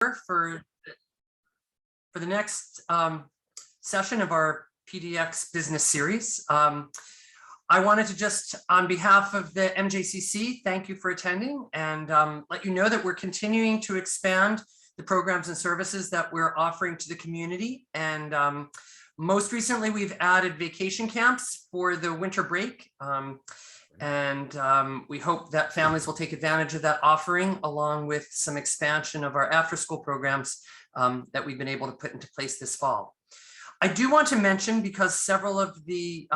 for the next session of our PDX business series. I wanted to just, on behalf of the MJCC, thank you for attending and let you know that we're continuing to expand the programs and services that we're offering to the community. And most recently, we've added vacation camps for the winter break. We hope that families will take advantage of that offering, along with some expansion of our after-school programs that we've been able to put into place this fall. I do want to mention, because several of the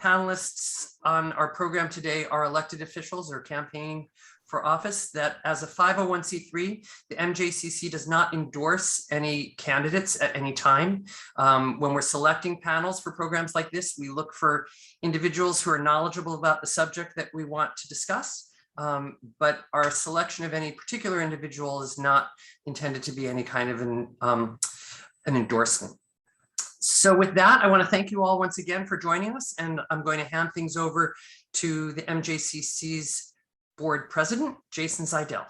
panelists on our program today are elected officials or campaigning for office, that as a 501c3, the MJCC does not endorse any candidates at any time. When we're selecting panels for programs like this, we look for individuals who are knowledgeable about the subject that we want to discuss. But our selection of any particular individual is not intended to be any kind of an endorsement. So with that, I want to thank you all once again for joining us, and I'm going to hand things over to the MJCC's board president, Jason Zidell.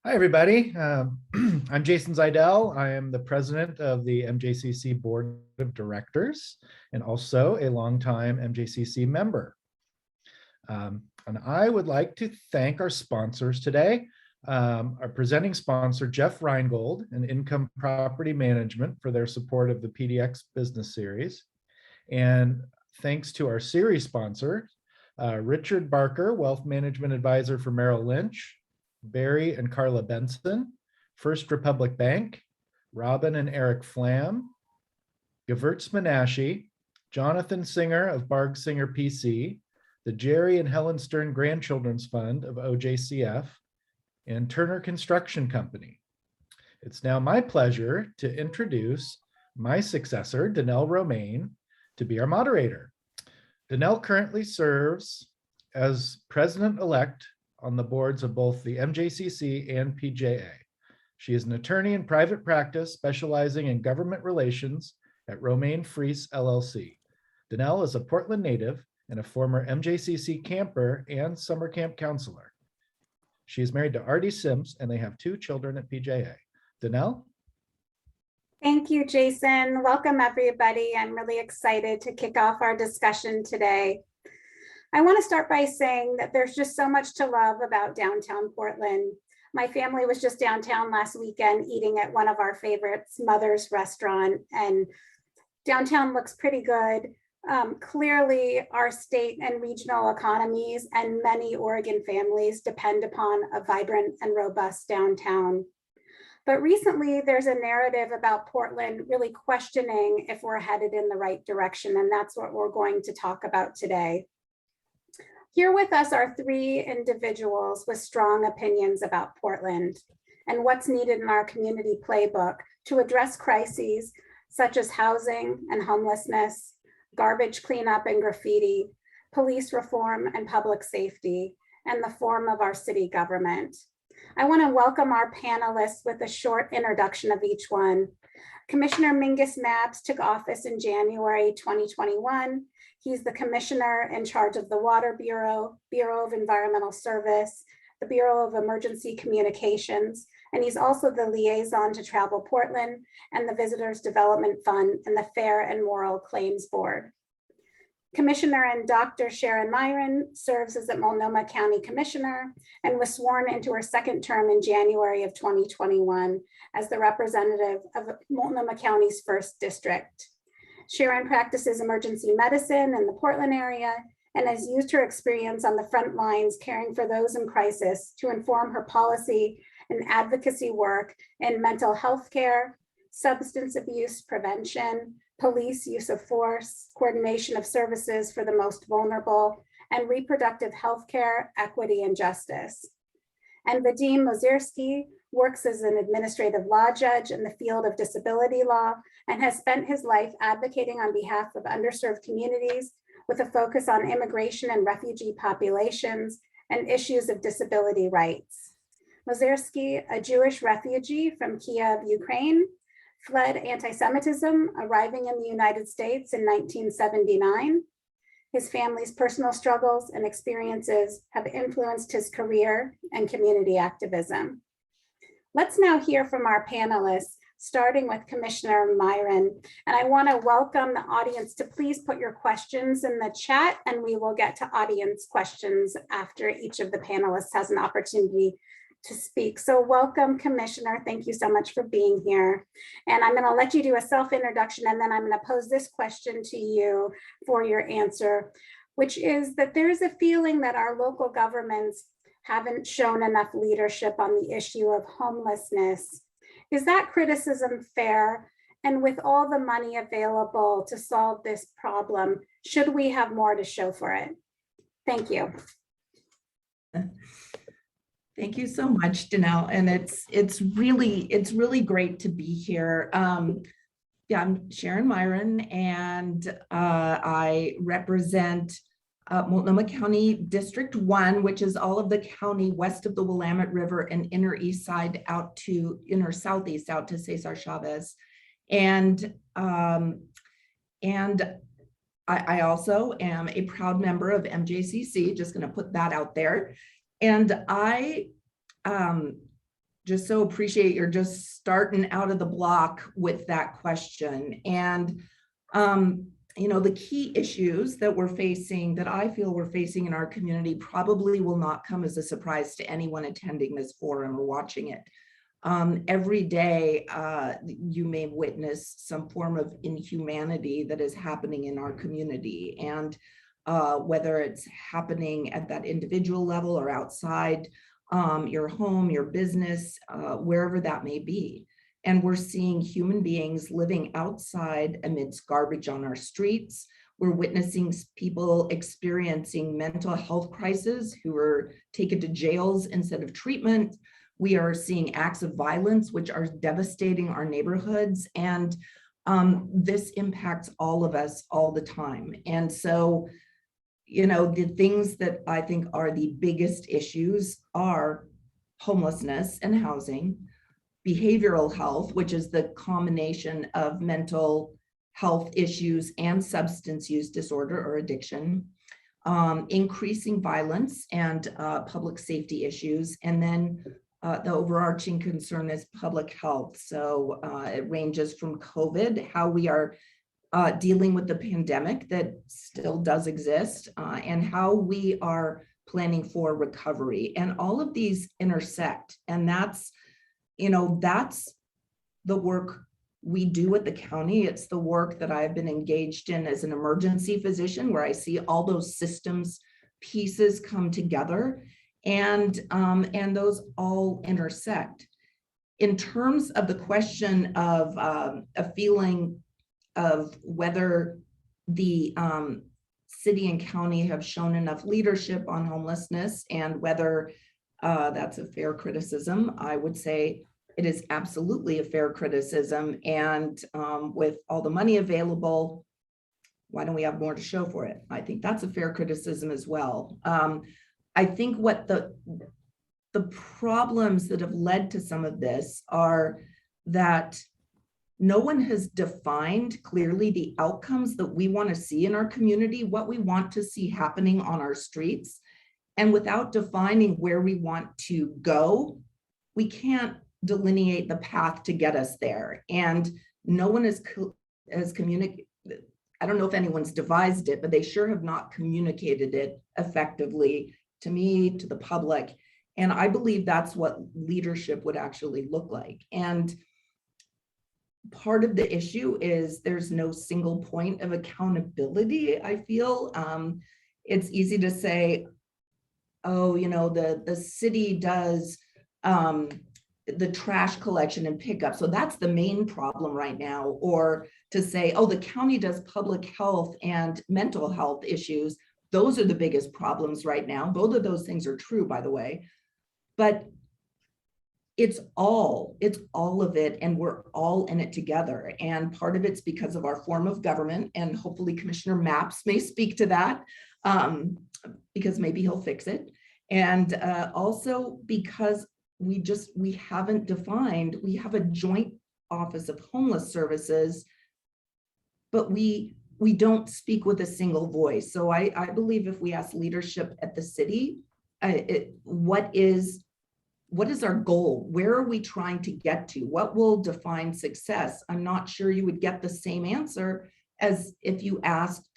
Hi, everybody. I'm Jason Zidell. I am the president of the MJCC Board of Directors and also a longtime MJCC member. And I would like to thank our sponsors today. Our presenting sponsor, Jeff Reingold and Income Property Management, for their support of the PDX business series. And thanks to our series sponsor, Richard Barker, Wealth Management Advisor for Merrill Lynch, Barry and Carla Benson, First Republic Bank, Robin and Eric Flam, Gewurz Menashe, Jonathan Singer of Barg Singer PC, the Jerry and Helen Stern Grandchildren's Fund of OJCF, and Turner Construction Company. It's now my pleasure to introduce my successor, Danelle Romain, to be our moderator. Danelle currently serves as president-elect on the boards of both the MJCC and PJA. She is an attorney in private practice specializing in government relations at Romain Fries LLC. Danelle is a Portland native and a former MJCC camper and summer camp counselor. She is married to Artie Sims, and they have 2 children at PJA. Danelle? Thank you, Jason. Welcome, everybody. I'm really excited to kick off our discussion today. I want to start by saying that there's just so much to love about downtown Portland. My family was just downtown last weekend eating at one of our favorites, Mother's Restaurant, and downtown looks pretty good. Clearly, our state and regional economies and many Oregon families depend upon a vibrant and robust downtown. But recently, there's a narrative about Portland really questioning if we're headed in the right direction, and that's what we're going to talk about today. Here with us are 3 individuals with strong opinions about Portland and what's needed in our community playbook to address crises such as housing and homelessness, garbage cleanup and graffiti, police reform and public safety, and the form of our city government. I want to welcome our panelists with a short introduction of each one. Commissioner Mingus took office in January 2021. He's the commissioner in charge of the Water Bureau, Bureau of Environmental Service, the Bureau of Emergency Communications, and he's also the liaison to Travel Portland and the Visitors Development Fund and the Fair and Moral Claims Board. Commissioner and Dr. Sharon Meieran serves as the Multnomah County Commissioner and was sworn into her 2nd term in January of 2021 as the representative of Multnomah County's 1st District. Sharon practices emergency medicine in the Portland area and has used her experience on the front lines caring for those in crisis to inform her policy and advocacy work in mental health care, substance abuse prevention, police use of force, coordination of services for the most vulnerable, and reproductive health care, equity, and justice. And Vadim Mozyrsky works as an administrative law judge in the field of disability law and has spent his life advocating on behalf of underserved communities with a focus on immigration and refugee populations and issues of disability rights. Mozyrsky, a Jewish refugee from Kiev, Ukraine, fled anti-Semitism, arriving in the United States in 1979. His family's personal struggles and experiences have influenced his career and community activism. Let's now hear from our panelists, starting with Commissioner Meieran. And I want to welcome the audience to please put your questions in the chat, and we will get to audience questions after each of the panelists has an opportunity to speak. So welcome, Commissioner. Thank you so much for being here. And I'm going to let you do a self-introduction, and then I'm going to pose this question to you for your answer, which is that there is a feeling that our local governments haven't shown enough leadership on the issue of homelessness. Is that criticism fair? And with all the money available to solve this problem, should we have more to show for it? Thank you. Thank you so much, Danelle. And it's really great to be here. Yeah, I'm Sharon Meieran, and I represent Multnomah County District 1, which is all of the county west of the Willamette River and inner east side out to inner southeast out to Cesar Chavez. And I also am a proud member of MJCC, just going to put that out there. And I just so appreciate you're just starting out of the block with that question. And, you know, the key issues that we're facing, that I feel we're facing in our community probably will not come as a surprise to anyone attending this forum or watching it. Every day, you may witness some form of inhumanity that is happening in our community. And whether it's happening at that individual level or outside your home, your business, wherever that may be. And we're seeing human beings living outside amidst garbage on our streets. We're witnessing people experiencing mental health crises who are taken to jails instead of treatment. We are seeing acts of violence which are devastating our neighborhoods. And this impacts all of us all the time. And so, you know, the things that I think are the biggest issues are homelessness and housing, behavioral health, which is the combination of mental health issues and substance use disorder or addiction, increasing violence and public safety issues, and then the overarching concern is public health. So it ranges from COVID, how we are dealing with the pandemic that still does exist, and how we are planning for recovery. And all of these intersect. And that's, you know, that's the work we do at the county. It's the work that I've been engaged in as an emergency physician, where I see all those systems pieces come together, and those all intersect. In terms of the question of a feeling of whether the city and county have shown enough leadership on homelessness and whether that's a fair criticism, I would say it is absolutely a fair criticism. And with all the money available, why don't we have more to show for it? I think that's a fair criticism as well. I think what the problems that have led to some of this are that no one has defined clearly the outcomes that we want to see in our community, what we want to see happening on our streets. And without defining where we want to go, we can't delineate the path to get us there. And no one has communicated. I don't know if anyone's devised it, but they sure have not communicated it effectively to me, to the public. And I believe that's what leadership would actually look like. And part of the issue is there's no single point of accountability, I feel. It's easy to say, oh, you know, the city does the trash collection and pickup, so that's the main problem right now. Or to say, oh, the county does public health and mental health issues. Those are the biggest problems right now. Both of those things are true, by the way. But it's all of it, and we're all in it together. And part of it's because of our form of government, and hopefully Commissioner Maps may speak to that, because maybe he'll fix it. And also because we haven't defined, we have a joint office of homeless services, but we we don't speak with a single voice. So I believe if we ask leadership at the city, what is our goal? Where are we trying to get to? What will define success? I'm not sure you would get the same answer as if you asked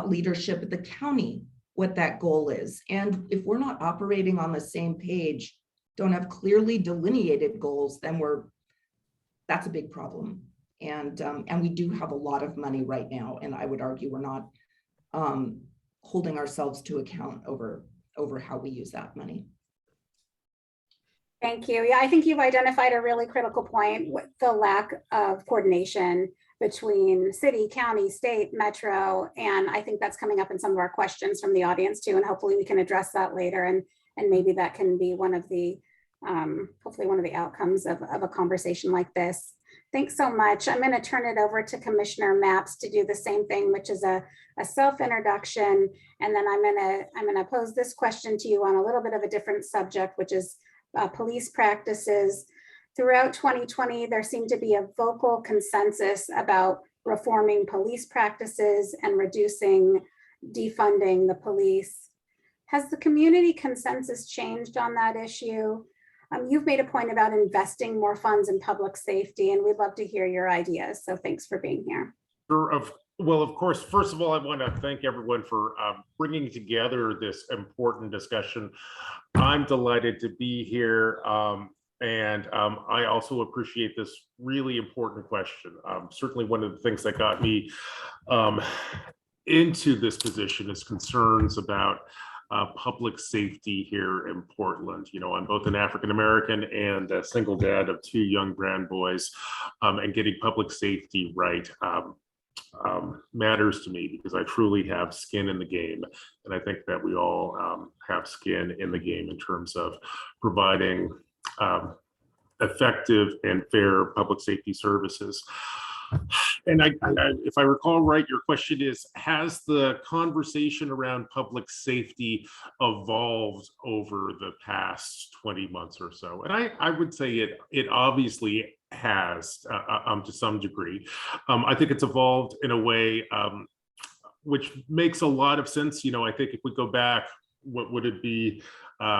leadership at the county what that goal is. And if we're not operating on the same page, don't have clearly delineated goals, then that's a big problem. And we do have a lot of money right now, and I would argue we're not holding ourselves to account over how we use that money. Thank you. Yeah, I think you've identified a really critical point with the lack of coordination between city, county, state, metro, and I think that's coming up in some of our questions from the audience too, and hopefully we can address that later, and maybe that can be one of the hopefully one of the outcomes of a conversation like this. Thanks so much. I'm going to turn it over to Commissioner Mapps to do the same thing, which is a self-introduction, and then I'm going to pose this question to you on a little bit of a different subject, which is police practices. Throughout 2020, there seemed to be a vocal consensus about reforming police practices and reducing defunding the police. Has the community consensus changed on that issue? You've made a point about investing more funds in public safety, and we'd love to hear your ideas. So thanks for being here. Sure. Well, of course, first of all, I want to thank everyone for bringing together this important discussion. I'm delighted to be here. And I also appreciate this really important question. Certainly one of the things that got me into this position is concerns about public safety here in Portland. You know, I'm both an African-American and a single dad of 2 young grand boys, and getting public safety right matters to me because I truly have skin in the game. And I think that we all have skin in the game in terms of providing effective and fair public safety services. And if I recall right, your question is, has the conversation around public safety evolved over the past 20 months or so? And I would say it obviously has to some degree. I think it's evolved in a way which makes a lot of sense. You know, I think if we go back, what would it be?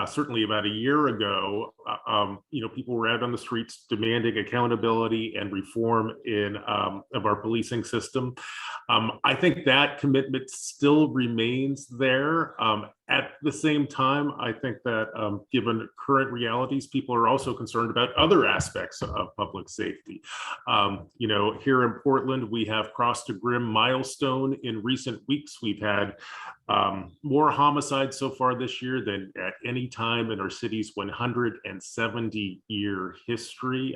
Certainly about a year ago, you know, people were out on the streets demanding accountability and reform of our policing system. I think that commitment still remains there. At the same time, I think that given current realities, people are also concerned about other aspects of public safety. You know, here in Portland, we have crossed a grim milestone in recent weeks. We've had more homicides so far this year than at any time in our city's 170-year history.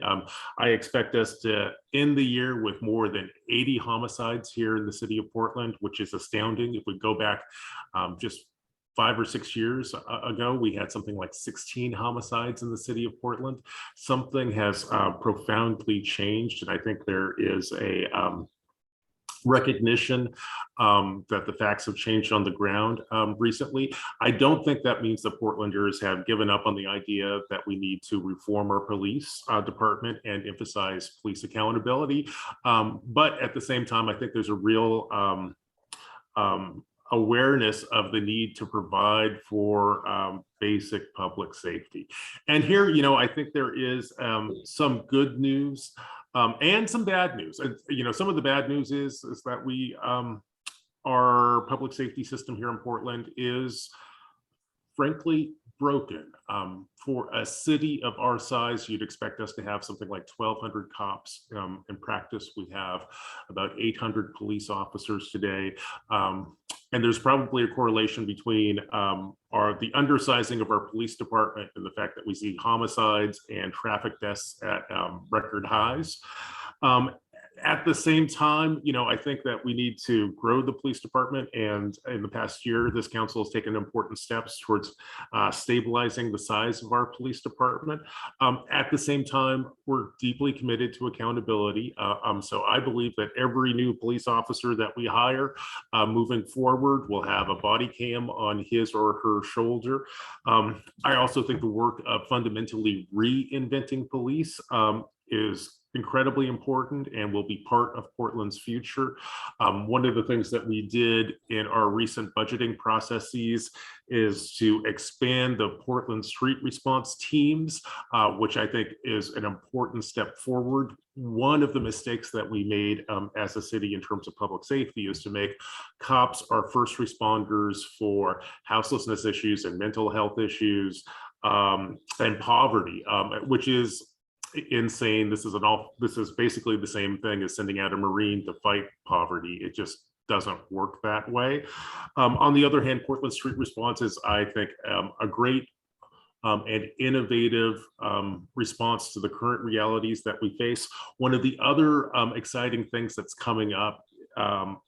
I expect us to end the year with more than 80 homicides here in the city of Portland, which is astounding. If we go back just 5 or 6 years ago, we had something like 16 homicides in the city of Portland. Something has profoundly changed, and I think there is a recognition that the facts have changed on the ground recently. I don't think that means that Portlanders have given up on the idea that we need to reform our police department and emphasize police accountability. But at the same time, I think there's a real awareness of the need to provide for basic public safety. And here, you know, I think there is some good news and some bad news. You know, some of the bad news is that our public safety system here in Portland is frankly broken. For a city of our size, you'd expect us to have something like 1,200 cops. In practice, we have about 800 police officers today. And there's probably a correlation between the undersizing of our police department and the fact that we see homicides and traffic deaths at record highs. At the same time, you know, I think that we need to grow the police department. And in the past year, this council has taken important steps towards stabilizing the size of our police department. At the same time, we're deeply committed to accountability. So I believe that every new police officer that we hire moving forward will have a body cam on his or her shoulder. I also think the work of fundamentally reinventing police is incredibly important and will be part of Portland's future. One of the things that we did in our recent budgeting processes is to expand the Portland street response teams, which I think is an important step forward. One of the mistakes that we made as a city in terms of public safety is to make cops our first responders for houselessness issues and mental health issues and poverty, which is insane. This is basically the same thing as sending out a Marine to fight poverty. It just doesn't work that way. On the other hand, Portland Street Response is, I think, a great and innovative response to the current realities that we face. One of the other exciting things that's coming up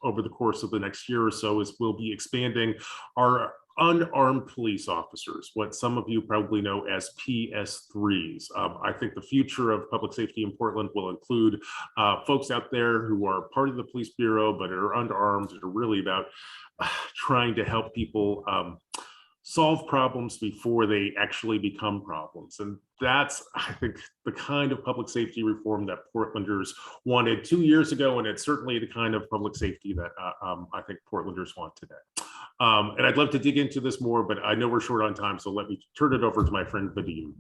over the course of the next year or so is we'll be expanding our unarmed police officers, what some of you probably know as PS3s. I think the future of public safety in Portland will include folks out there who are part of the police bureau but are unarmed and are really about trying to help people solve problems before they actually become problems. And that's, I think, the kind of public safety reform that Portlanders wanted 2 years ago, and it's certainly the kind of public safety that I think Portlanders want today. And I'd love to dig into this more, but I know we're short on time, so let me turn it over to my friend Vadim.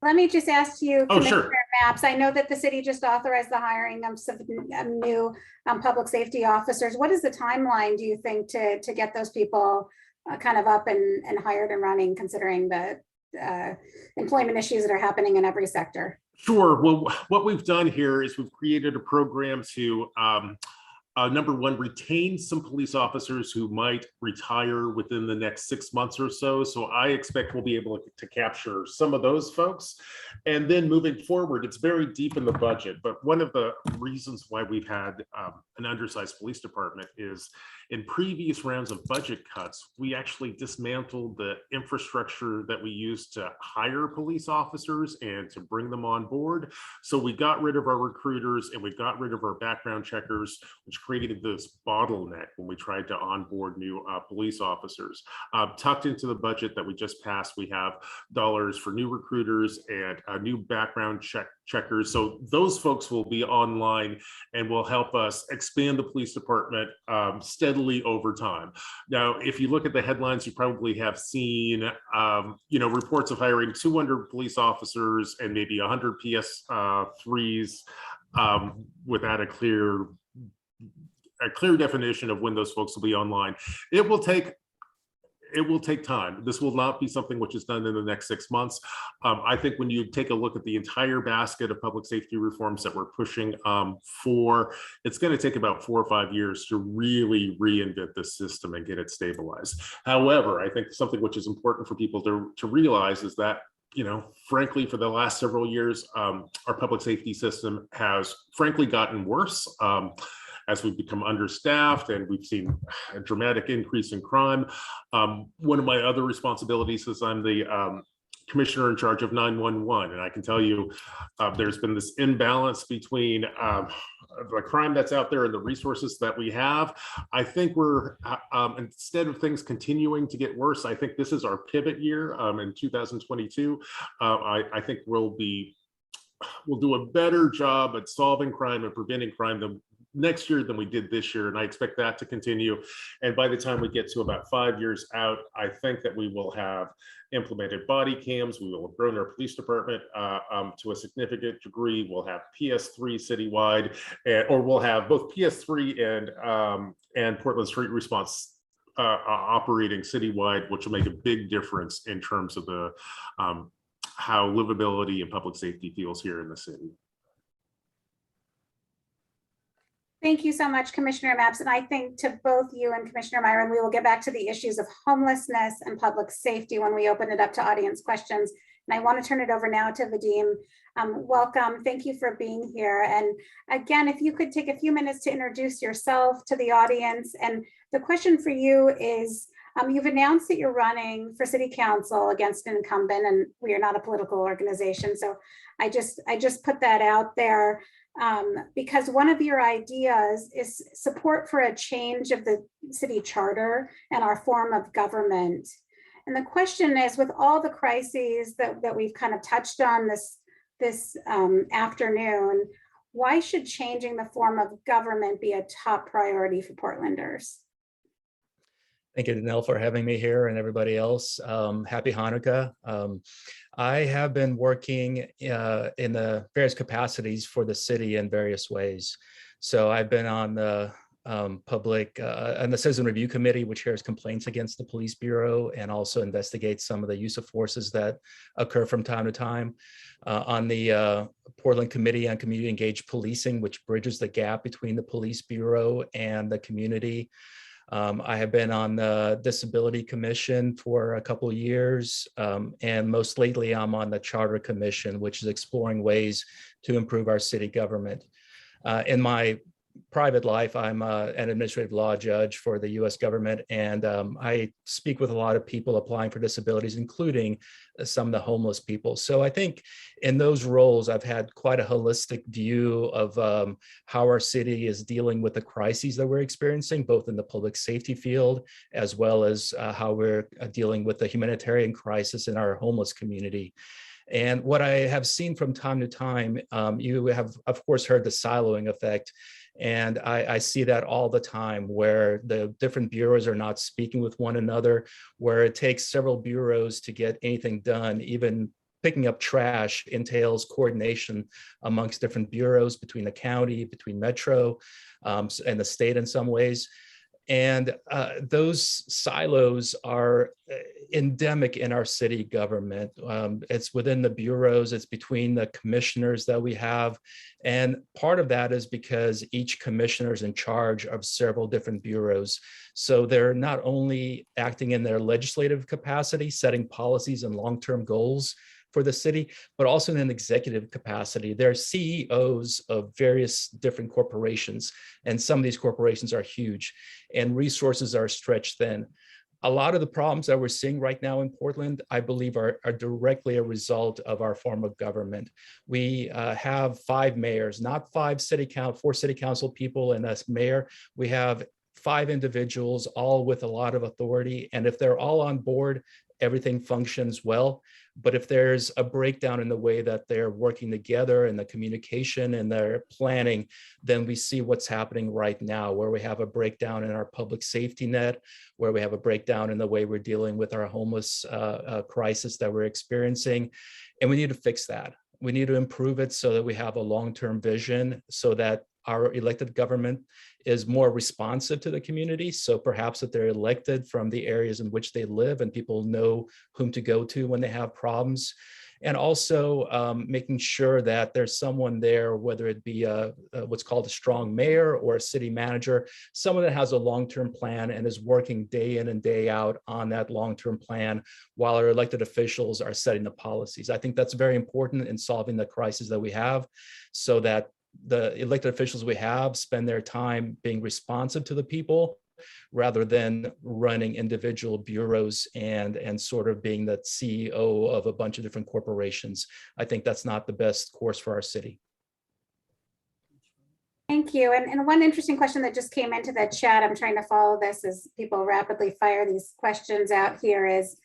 Let me just ask you, Oh, Commissioner sure. Mapps, I know that the city just authorized the hiring of some new public safety officers. What is the timeline, do you think, to get those people kind of up and hired and running, considering the employment issues that are happening in every sector? Sure. Well, what we've done here is we've created a program to number one, retain some police officers who might retire within the next 6 months or so. So I expect we'll be able to capture some of those folks. And then moving forward, it's very deep in the budget. But one of the reasons why we've had an undersized police department is in previous rounds of budget cuts, we actually dismantled the infrastructure that we used to hire police officers and to bring them on board. So we got rid of our recruiters and we got rid of our background checkers, which created this bottleneck when we tried to onboard new police officers. Tucked into the budget that we just passed, we have dollars for new recruiters and new background checkers. So those folks will be online and will help us expand the police department steadily over time. Now, if you look at the headlines, you probably have seen reports of hiring 200 police officers and maybe 100 PS3s without a clear definition of when those folks will be online. It will take time. This will not be something which is done in the next 6 months. I think when you take a look at the entire basket of public safety reforms that we're pushing for, it's going to take about 4 or 5 years to really reinvent the system and get it stabilized. However, I think something which is important for people to realize is that, frankly, for the last several years, our public safety system has frankly gotten worse. As we've become understaffed and we've seen a dramatic increase in crime. One of my other responsibilities is I'm the commissioner in charge of 911. And I can tell you there's been this imbalance between the crime that's out there and the resources that we have. I think we're, instead of things continuing to get worse, I think this is our pivot year in 2022. I think we'll do a better job at solving crime and preventing crime next year than we did this year, and I expect that to continue. And by the time we get to about 5 years out, I think that we will have implemented body cams. We will have grown our police department to a significant degree. We'll have PS3 citywide, or we'll have both PS3 and Portland Street Response operating citywide, which will make a big difference in terms of the how livability and public safety feels here in the city. Thank you so much, Commissioner Mapps. And I think to both you and Commissioner Meieran, we will get back to the issues of homelessness and public safety when we open it up to audience questions. And I want to turn it over now to Vadim. Welcome. Thank you for being here. And again, if you could take a few minutes to introduce yourself to the audience. And the question for you is, you've announced that you're running for city council against an incumbent, and we are not a political organization. So I just put that out there. Because one of your ideas is support for a change of the city charter and our form of government. And the question is, with all the crises that we've kind of touched on this this afternoon, why should changing the form of government be a top priority for Portlanders? Thank you, Danelle, for having me here and everybody else. Happy Hanukkah. I have been working in the various capacities for the city in various ways. So I've been on the public and the Citizen Review Committee, which hears complaints against the police bureau and also investigates some of the use of forces that occur from time to time. On the Portland Committee on Community Engaged Policing, which bridges the gap between the police bureau and the community. I have been on the Disability Commission for a couple of years, and most lately I'm on the Charter Commission, which is exploring ways to improve our city government. In my private life, I'm an administrative law judge for the US government, and I speak with a lot of people applying for disabilities, including some of the homeless people. So I think in those roles, I've had quite a holistic view of how our city is dealing with the crises that we're experiencing, both in the public safety field, as well as how we're dealing with the humanitarian crisis in our homeless community. And what I have seen from time to time, you have, of course, heard the siloing effect. And I see that all the time, where the different bureaus are not speaking with one another, where it takes several bureaus to get anything done. Even picking up trash entails coordination amongst different bureaus, between the county, between Metro, and the state in some ways. And those silos are endemic in our city government. It's within the bureaus, it's between the commissioners that we have. And part of that is because each commissioner is in charge of several different bureaus. So they're not only acting in their legislative capacity, setting policies and long-term goals for the city, but also in an executive capacity. They're CEOs of various different corporations, and some of these corporations are huge, and resources are stretched thin. A lot of the problems that we're seeing right now in Portland, I believe, are directly a result of our form of government. We have 5 mayors, not 4 city council people and us mayor. We have 5 individuals, all with a lot of authority, and if they're all on board, everything functions well. But if there's a breakdown in the way that they're working together and the communication and their planning, then we see what's happening right now, where we have a breakdown in our public safety net, where we have a breakdown in the way we're dealing with our homeless crisis that we're experiencing. And we need to fix that. We need to improve it so that we have a long-term vision, so that our elected government is more responsive to the community. So perhaps that they're elected from the areas in which they live and people know whom to go to when they have problems. And also making sure that there's someone there, whether it be what's called a strong mayor or a city manager, someone that has a long-term plan and is working day in and day out on that long-term plan while our elected officials are setting the policies. I think that's very important in solving the crisis that we have, so that the elected officials we have spend their time being responsive to the people rather than running individual bureaus and sort of being the CEO of a bunch of different corporations. I think that's not the best course for our city. Thank you. And one interesting question that just came into the chat, I'm trying to follow this as people rapidly fire these questions out here, is,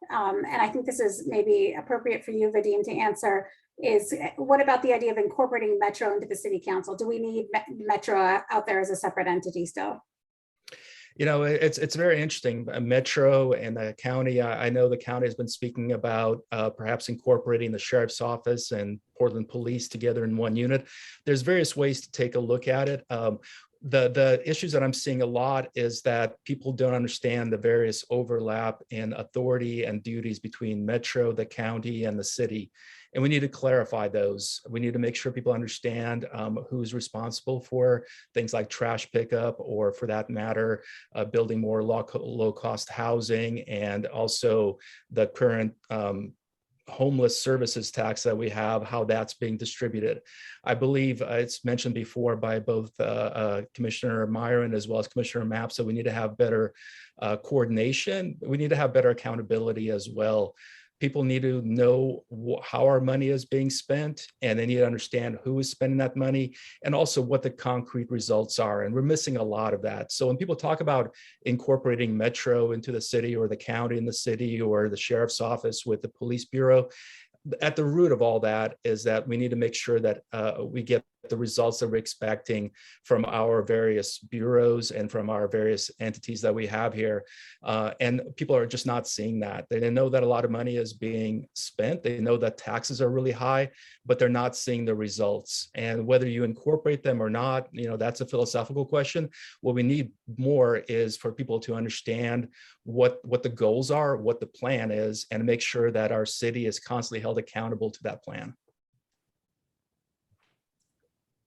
and I think this is maybe appropriate for you, Vadim, to answer, is what about the idea of incorporating Metro into the city council? Do we need Metro out there as a separate entity still? You know, it's very interesting. Metro and the county, I know the county has been speaking about perhaps incorporating the sheriff's office and Portland Police together in one unit. There's various ways to take a look at it. The issues that I'm seeing a lot is that people don't understand the various overlap in authority and duties between Metro, the county, and the city. And we need to clarify those. We need to make sure people understand who's responsible for things like trash pickup, or for that matter, building more low-cost housing, and also the current homeless services tax that we have, how that's being distributed. I believe it's mentioned before by both Commissioner Meieran as well as Commissioner Maps that we need to have better coordination. We need to have better accountability as well. People need to know how our money is being spent, and they need to understand who is spending that money, and also what the concrete results are. And we're missing a lot of that. So when people talk about incorporating Metro into the city, or the county in the city, or the sheriff's office with the police bureau, at the root of all that is that we need to make sure that we get the results that we're expecting from our various bureaus and from our various entities that we have here. And people are just not seeing that. They know that a lot of money is being spent. They know that taxes are really high, but they're not seeing the results. And whether you incorporate them or not, that's a philosophical question. What we need more is for people to understand what the goals are, what the plan is, and make sure that our city is constantly held accountable to that plan.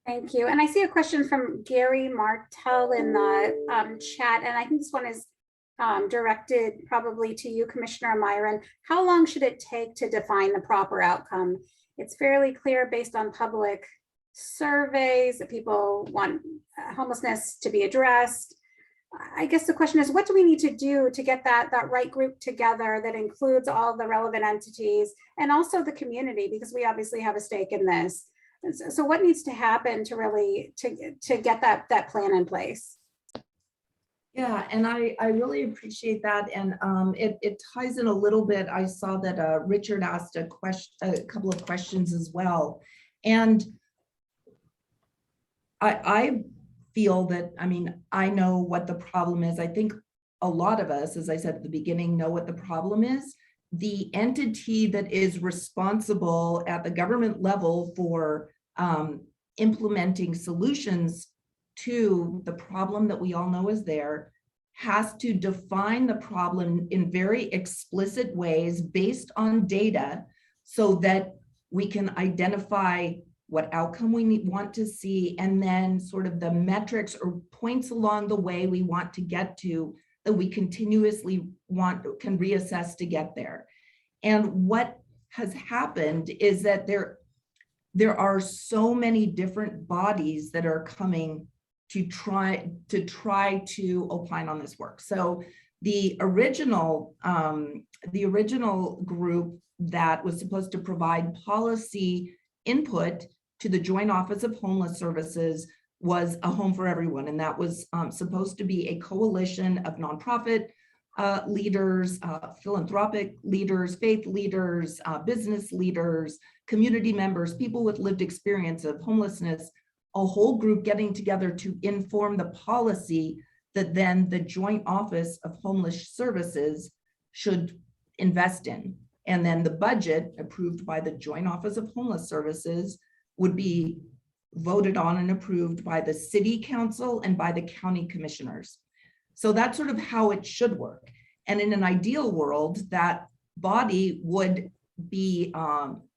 Thank you. And I see a question from Gary Martell in the chat, and I think this one is directed probably to you, Commissioner Meieran. How long should it take to define the proper outcome? It's fairly clear based on public surveys that people want homelessness to be addressed. I guess the question is, what do we need to do to get that right group together that includes all the relevant entities and also the community, because we obviously have a stake in this. So what needs to happen to really to get that plan in place? Yeah, and I really appreciate that, and it ties in a little bit. I saw that Richard asked a couple of questions as well, and I feel that, I know what the problem is. I think a lot of us, as I said at the beginning, know what the problem is. The entity that is responsible at the government level for implementing solutions to the problem that we all know is there has to define the problem in very explicit ways based on data so that we can identify what outcome we want to see, and then sort of the metrics or points along the way we want to get to that we continuously can reassess to get there. And what has happened is that there are so many different bodies that are coming to try to opine on this work. So the original group that was supposed to provide policy input to the Joint Office of Homeless Services was A Home for Everyone, and that was supposed to be a coalition of nonprofit leaders, philanthropic leaders, faith leaders, business leaders, community members, people with lived experience of homelessness, a whole group getting together to inform the policy that then the Joint Office of Homeless Services should invest in. And then the budget approved by the Joint Office of Homeless Services would be voted on and approved by the city council and by the county commissioners. So that's sort of how it should work. And in an ideal world, that body would be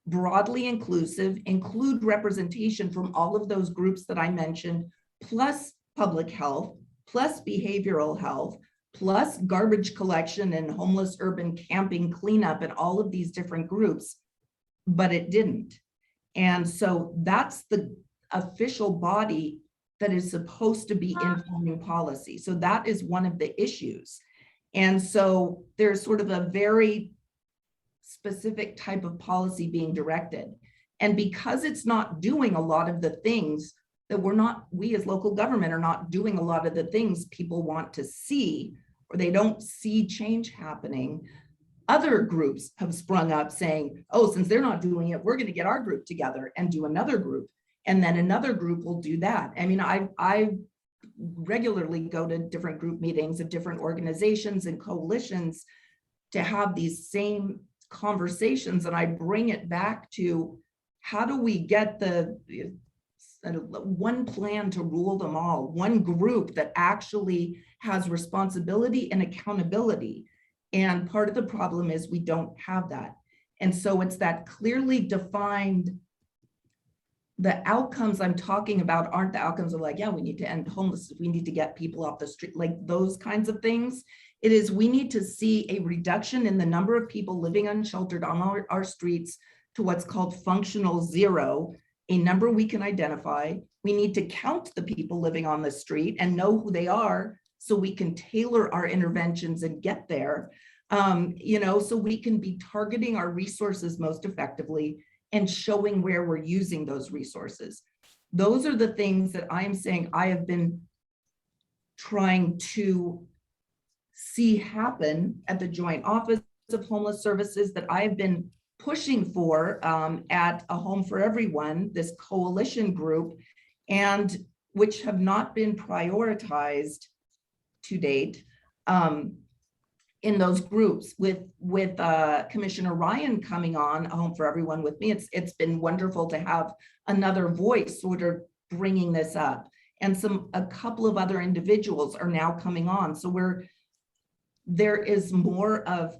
broadly inclusive, include representation from all of those groups that I mentioned, plus public health, plus behavioral health, plus garbage collection and homeless urban camping cleanup and all of these different groups, but it didn't. And so that's the official body that is supposed to be informing policy. So that is one of the issues. And so there's sort of a very specific type of policy being directed. And because it's not doing a lot of the things that we as local government are not doing a lot of the things people want to see, or they don't see change happening, other groups have sprung up saying, oh, since they're not doing it, we're going to get our group together and do another group. And then another group will do that. I mean, I regularly go to different group meetings of different organizations and coalitions to have these same conversations. And I bring it back to, how do we get the one plan to rule them all, one group that actually has responsibility and accountability? And part of the problem is we don't have that. And so it's that clearly defined, the outcomes I'm talking about aren't the outcomes of like, yeah, we need to end homelessness, we need to get people off the street, like those kinds of things. It is, we need to see a reduction in the number of people living unsheltered on our streets to what's called functional zero, a number we can identify. We need to count the people living on the street and know who they are so we can tailor our interventions and get there, so we can be targeting our resources most effectively and showing where we're using those resources. Those are the things that I am saying I have been trying to see happen at the Joint Office of Homeless Services, that I have been pushing for at A Home for Everyone, this coalition group, and which have not been prioritized to date in those groups. With Commissioner Ryan coming on A Home for Everyone with me, it's been wonderful to have another voice sort of bringing this up, and a couple of other individuals are now coming on. So there is more of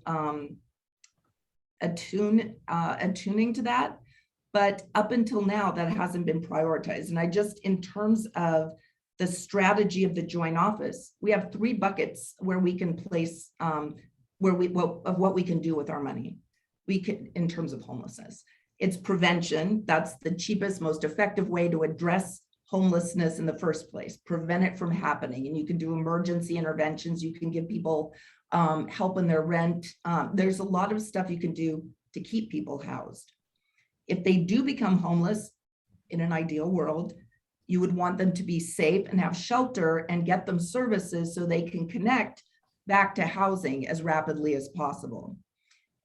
attuning to that, but up until now that hasn't been prioritized. And I just, in terms of the strategy of the joint office, we have 3 buckets where we can place what we can do with our money. We can, in terms of homelessness, it's prevention. That's the cheapest, most effective way to address homelessness in the first place, prevent it from happening. And you can do emergency interventions. You can give people help in their rent. There's a lot of stuff you can do to keep people housed. If they do become homeless, in an ideal world, you would want them to be safe and have shelter and get them services so they can connect back to housing as rapidly as possible.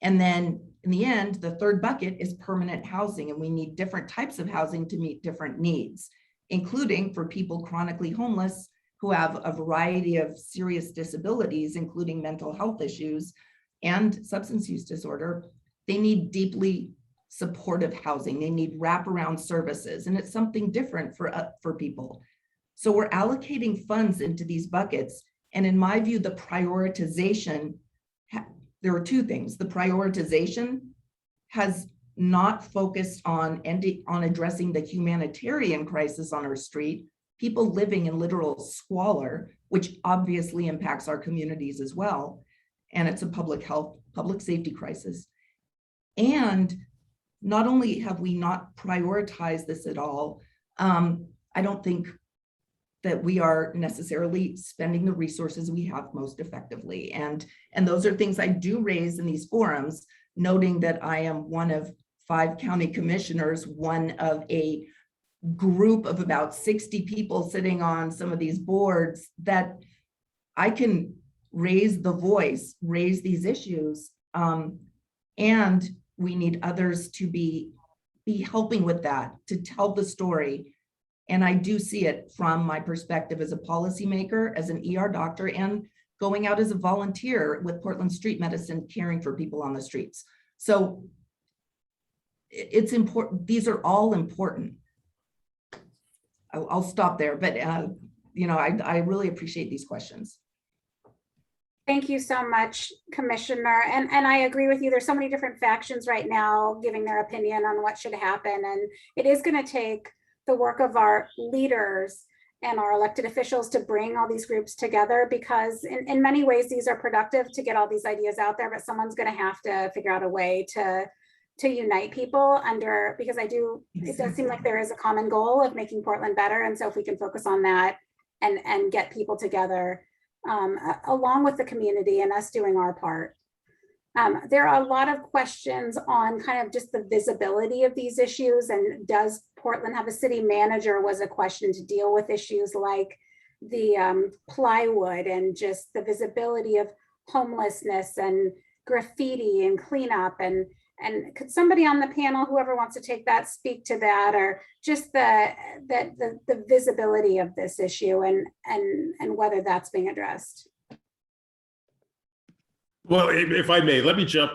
And then in the end, the third bucket is permanent housing, and we need different types of housing to meet different needs, including for people chronically homeless who have a variety of serious disabilities, including mental health issues and substance use disorder. They need deeply supportive housing. They need wraparound services, and it's something different for people. So we're allocating funds into these buckets. And in my view, the prioritization, there are 2 things. The prioritization has not focused on addressing the humanitarian crisis on our street, people living in literal squalor, which obviously impacts our communities as well. And it's a public health, public safety crisis. And not only have we not prioritized this at all, I don't think that we are necessarily spending the resources we have most effectively. And those are things I do raise in these forums, noting that I am one of 5 county commissioners, one of a group of about 60 people sitting on some of these boards, that I can raise the voice, raise these issues, and we need others to be helping with that, to tell the story. And I do see it from my perspective as a policymaker, as an ER doctor, and going out as a volunteer with Portland Street Medicine, caring for people on the streets. So it's important. These are all important. I'll stop there, but I really appreciate these questions. Thank you so much, Commissioner. And I agree with you. There's so many different factions right now giving their opinion on what should happen. And it is going to take the work of our leaders and our elected officials to bring all these groups together, because in many ways, these are productive to get all these ideas out there, but someone's going to have to figure out a way to unite people under, because it does seem like there is a common goal of making Portland better. And so if we can focus on that and get people together, along with the community and us doing our part. There are a lot of questions on kind of just the visibility of these issues, and does Portland have a city manager, was a question, to deal with issues like the plywood and just the visibility of homelessness and graffiti and cleanup, and could somebody on the panel, whoever wants to take that, speak to that, or just the visibility of this issue and whether that's being addressed? Well, if I may,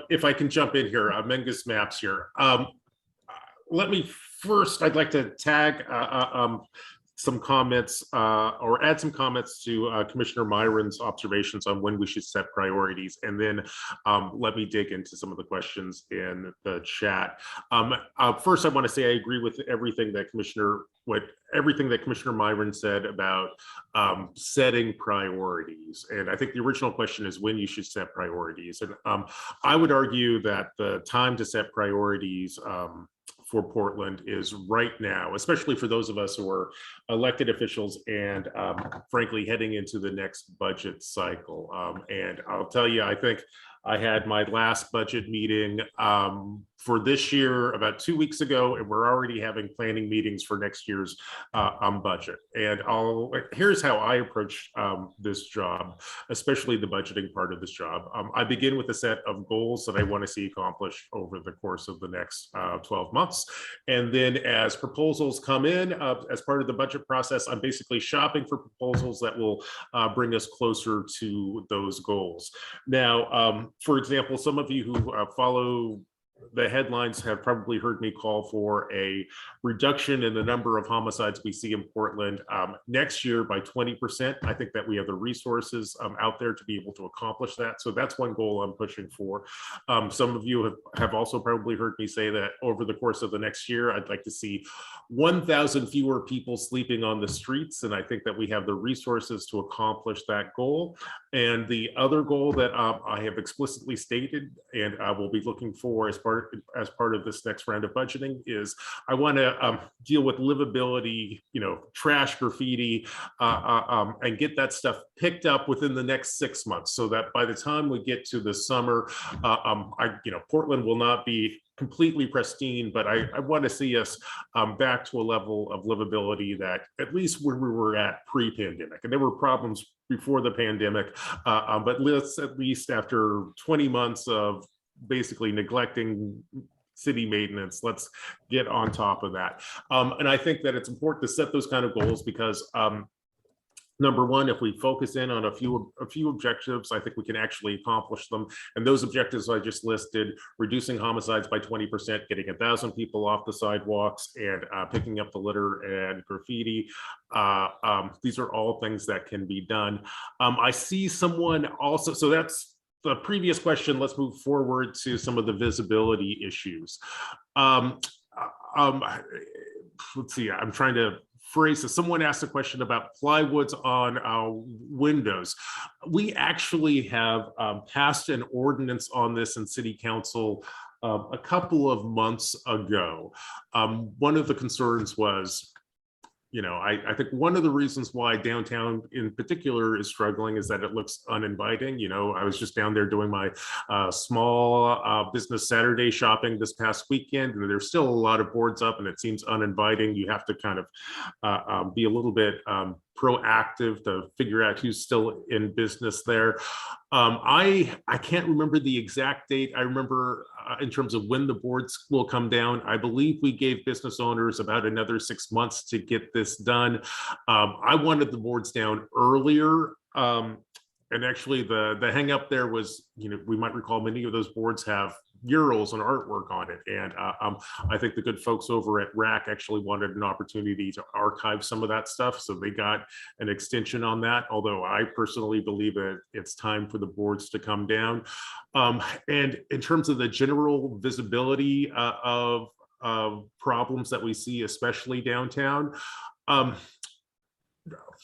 if I can jump in here, Mingus Maps here. I'd like to tag some comments or add some comments to Commissioner Meieran's observations on when we should set priorities, and then let me dig into some of the questions in the chat. First, I want to say I agree with everything that Commissioner Meieran said about setting priorities, and I think the original question is when you should set priorities, and I would argue that the time to set priorities for Portland is right now, especially for those of us who are elected officials and frankly heading into the next budget cycle. And I'll tell you, I think I had my last budget meeting for this year about 2 weeks ago, and we're already having planning meetings for next year's budget. And here's how I approach this job, especially the budgeting part of this job. I begin with a set of goals that I want to see accomplished over the course of the next 12 months. And then as proposals come in as part of the budget process, I'm basically shopping for proposals that will bring us closer to those goals. Now, for example, some of you who follow the headlines have probably heard me call for a reduction in the number of homicides we see in Portland next year by 20%. I think that we have the resources out there to be able to accomplish that. So that's one goal I'm pushing for. Some of you have also probably heard me say that over the course of the next year, I'd like to see 1,000 fewer people sleeping on the streets. And I think that we have the resources to accomplish that goal. And the other goal that I have explicitly stated and I will be looking for as part of this next round of budgeting is I want to deal with livability, trash, graffiti, and get that stuff picked up within the next 6 months, so that by the time we get to the summer, Portland will not be completely pristine, but I want to see us back to a level of livability that at least where we were at pre-pandemic. And there were problems before the pandemic, but let's at least after 20 months of basically neglecting city maintenance, let's get on top of that. And I think that it's important to set those kind of goals because number one, if we focus in on a few objectives, I think we can actually accomplish them. And those objectives I just listed, reducing homicides by 20%, getting 1,000 people off the sidewalks, and picking up the litter and graffiti. These are all things that can be done. I see someone also, so that's the previous question. Let's move forward to some of the visibility issues. Let's see, I'm trying to phrase this. Someone asked a question about plywoods on windows. We actually have passed an ordinance on this in City Council a couple of months ago. One of the concerns was, I think one of the reasons why downtown in particular is struggling is that it looks uninviting. I was just down there doing my small business Saturday shopping this past weekend, and there's still a lot of boards up and it seems uninviting. You have to kind of be a little bit proactive to figure out who's still in business there. I can't remember the exact date. I remember in terms of when the boards will come down, I believe we gave business owners about another 6 months to get this done. I wanted the boards down earlier. And actually the hang up there was, we might recall many of those boards have murals and artwork on it. And I think the good folks over at RAC actually wanted an opportunity to archive some of that stuff. So they got an extension on that. Although I personally believe that it's time for the boards to come down. And in terms of the general visibility of problems that we see, especially downtown,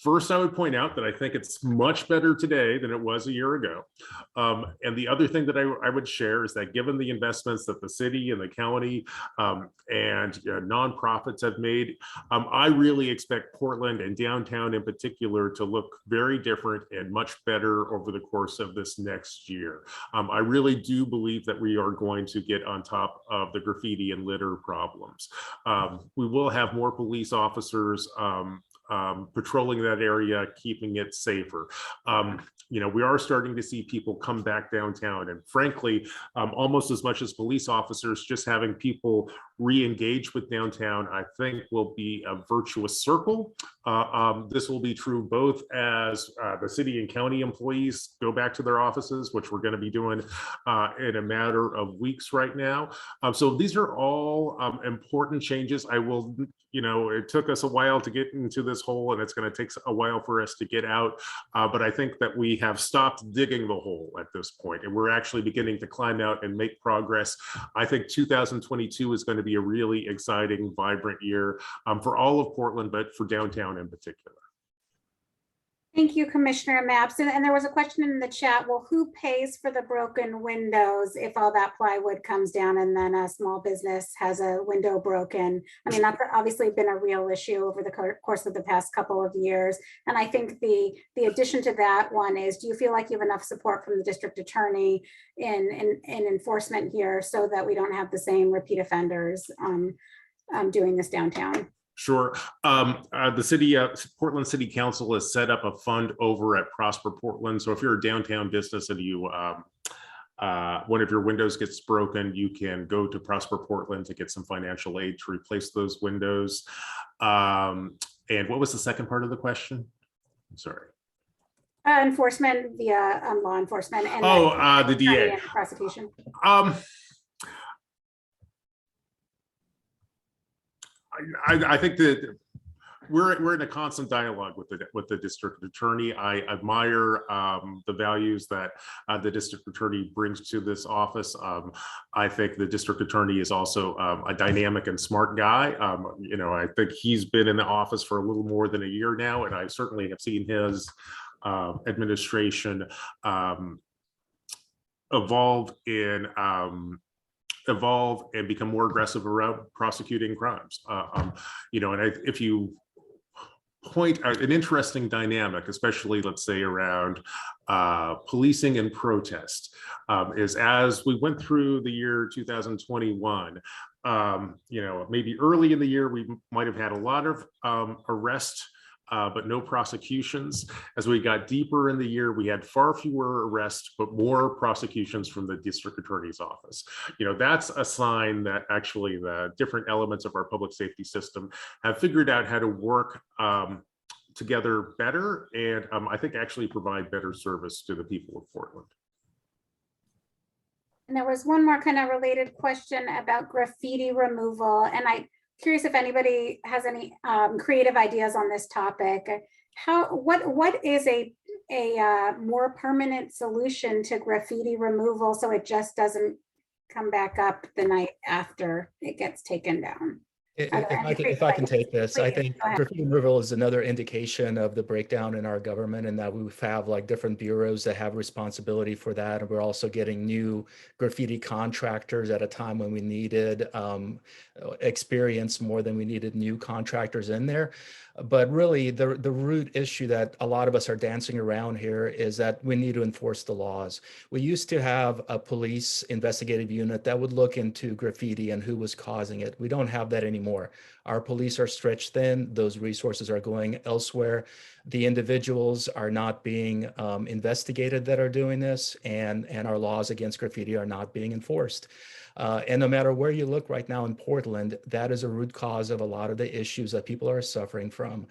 first, I would point out that I think it's much better today than it was a year ago. And the other thing that I would share is that given the investments that the city and the county and nonprofits have made, I really expect Portland and downtown in particular to look very different and much better over the course of this next year. I really do believe that we are going to get on top of the graffiti and litter problems. We will have more police officers patrolling that area, keeping it safer. We are starting to see people come back downtown, and frankly, almost as much as police officers, just having people re-engage with downtown, I think will be a virtuous circle. This will be true both as the city and county employees go back to their offices, which we're going to be doing in a matter of weeks right now. So these are all important changes. It took us a while to get into this hole, and it's going to take a while for us to get out. But I think that we have stopped digging the hole at this point, and we're actually beginning to climb out and make progress. I think 2022 is going to be a really exciting, vibrant year for all of Portland, but for downtown in particular. Thank you, Commissioner Maps. And there was a question in the chat, well, who pays for the broken windows if all that plywood comes down and then a small business has a window broken? I mean, that's obviously been a real issue over the course of the past couple of years. And I think the addition to that one is, do you feel like you have enough support from the district attorney in enforcement here so that we don't have the same repeat offenders doing this downtown? Sure. The city, Portland City Council has set up a fund over at Prosper Portland. So if you're a downtown business and you one of your windows gets broken, you can go to Prosper Portland to get some financial aid to replace those windows. And what was the second part of the question? I'm sorry. Enforcement via law enforcement and the DA and prosecution. I think that we're in a constant dialogue with the district attorney. I admire the values that the district attorney brings to this office. I think the district attorney is also a dynamic and smart guy. You know, I think he's been in the office for a little more than a year now, and I certainly have seen his administration evolve and become more aggressive around prosecuting crimes. You know, and if you point out an interesting dynamic, especially let's say around policing and protest, is as we went through the year 2021, you know, maybe early in the year, we might have had a lot of arrests, but no prosecutions. As we got deeper in the year, we had far fewer arrests, but more prosecutions from the district attorney's office. You know, that's a sign that actually the different elements of our public safety system have figured out how to work together better, and I think actually provide better service to the people of Portland. And there was one more kind of related question about graffiti removal, and I'm curious if anybody has any creative ideas on this topic. What is a more permanent solution to graffiti removal so it just doesn't come back up the night after it gets taken down? If I can take this, I think graffiti removal is another indication of the breakdown in our government, and that we have like different bureaus that have responsibility for that. And we're also getting new graffiti contractors at a time when we needed experience more than we needed new contractors in there. But really the root issue that a lot of us are dancing around here is that we need to enforce the laws. We used to have a police investigative unit that would look into graffiti and who was causing it. We don't have that anymore. Our police are stretched thin. Those resources are going elsewhere. The individuals are not being investigated that are doing this, and our laws against graffiti are not being enforced. And no matter where you look right now in Portland, that is a root cause of a lot of the issues that people are suffering from.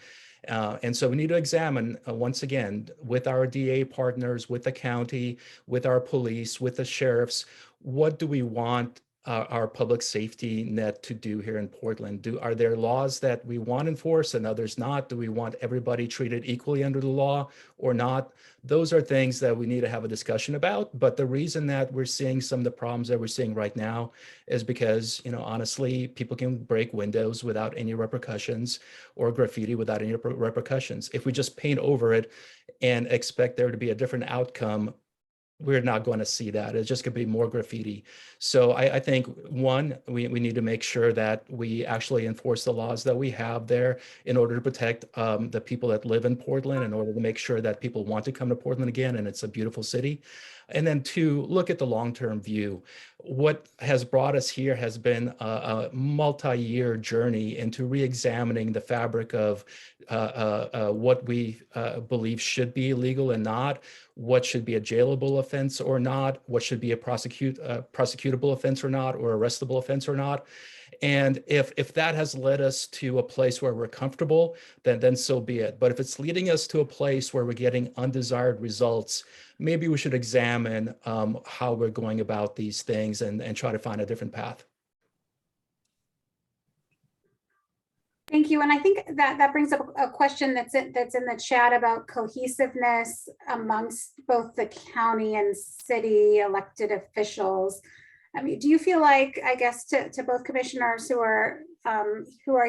And so we need to examine, once again, with our DA partners, with the county, with our police, with the sheriffs, what do we want our public safety net to do here in Portland? Are there laws that we want enforced and others not? Do we want everybody treated equally under the law or not? Those are things that we need to have a discussion about. But the reason that we're seeing some of the problems that we're seeing right now is because, you know, honestly, people can break windows without any repercussions, or graffiti without any repercussions. If we just paint over it and expect there to be a different outcome, we're not going to see that. It's just going to be more graffiti. So I think, one, we need to make sure that we actually enforce the laws that we have there in order to protect the people that live in Portland, in order to make sure that people want to come to Portland again, and it's a beautiful city. And then two, look at the long-term view. What has brought us here has been a multi-year journey into re-examining the fabric of what we believe should be illegal and not, what should be a jailable offense or not, what should be a prosecutable offense or not, or arrestable offense or not. And if that has led us to a place where we're comfortable, then so be it. But if it's leading us to a place where we're getting undesired results, maybe we should examine how we're going about these things and try to find a different path. Thank you. And I think that brings up a question that's in the chat about cohesiveness amongst both the county and city elected officials. I mean, do you feel like, I guess to both commissioners who are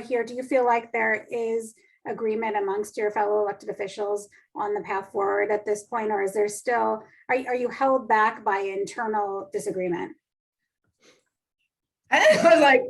here, do you feel like there is agreement amongst your fellow elected officials on the path forward at this point, or is there still, are you held back by internal disagreement? I was like,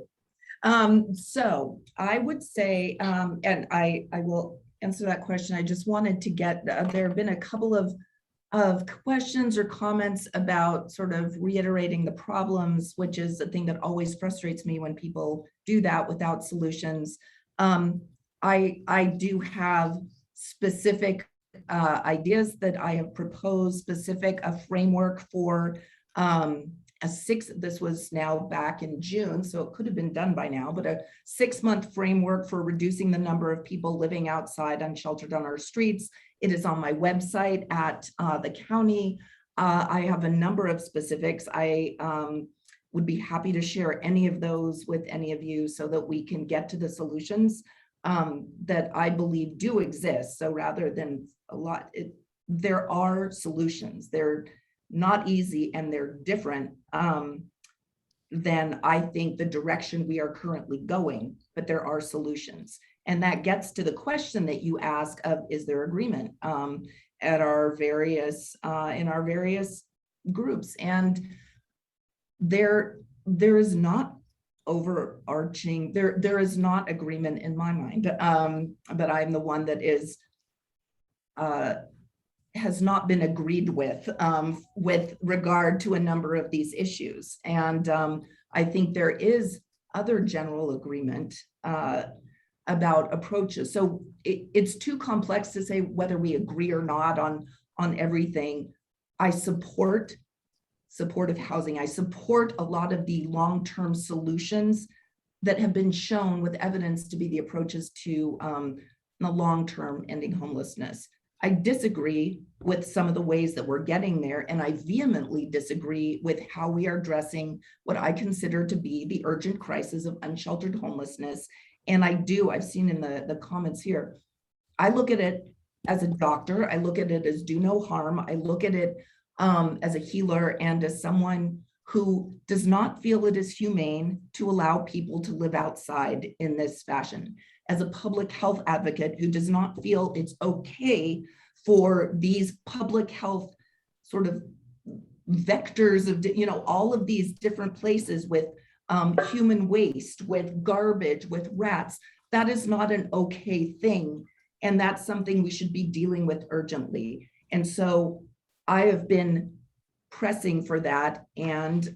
so I would say, and I will answer that question. I just wanted to get, there have been a couple of questions or comments about sort of reiterating the problems, which is a thing that always frustrates me when people do that without solutions. I do have specific ideas that I have proposed, specific a framework for this was now back in June, so it could have been done by now, but a 6-month framework for reducing the number of people living outside unsheltered on our streets. It is on my website at the county. I have a number of specifics. I would be happy to share any of those with any of you so that we can get to the solutions that I believe do exist. So rather than a lot, there are solutions. They're not easy and they're different than I think the direction we are currently going, but there are solutions. And that gets to the question that you ask of, is there agreement at our various, in our various groups? And there is not overarching, there is not agreement in my mind, but I'm the one that is, has not been agreed with regard to a number of these issues. And I think there is other general agreement about approaches. So it's too complex to say whether we agree or not on everything. I support supportive housing. I support a lot of the long-term solutions that have been shown with evidence to be the approaches to the long-term ending homelessness. I disagree with some of the ways that we're getting there, and I vehemently disagree with how we are addressing what I consider to be the urgent crisis of unsheltered homelessness. And I've seen in the comments here, I look at it as a doctor, I look at it as do no harm, I look at it as a healer and as someone who does not feel it is humane to allow people to live outside in this fashion. As a public health advocate who does not feel it's okay for these public health sort of vectors of, all of these different places with human waste, with garbage, with rats, that is not an okay thing. And that's something we should be dealing with urgently. And so I have been pressing for that, and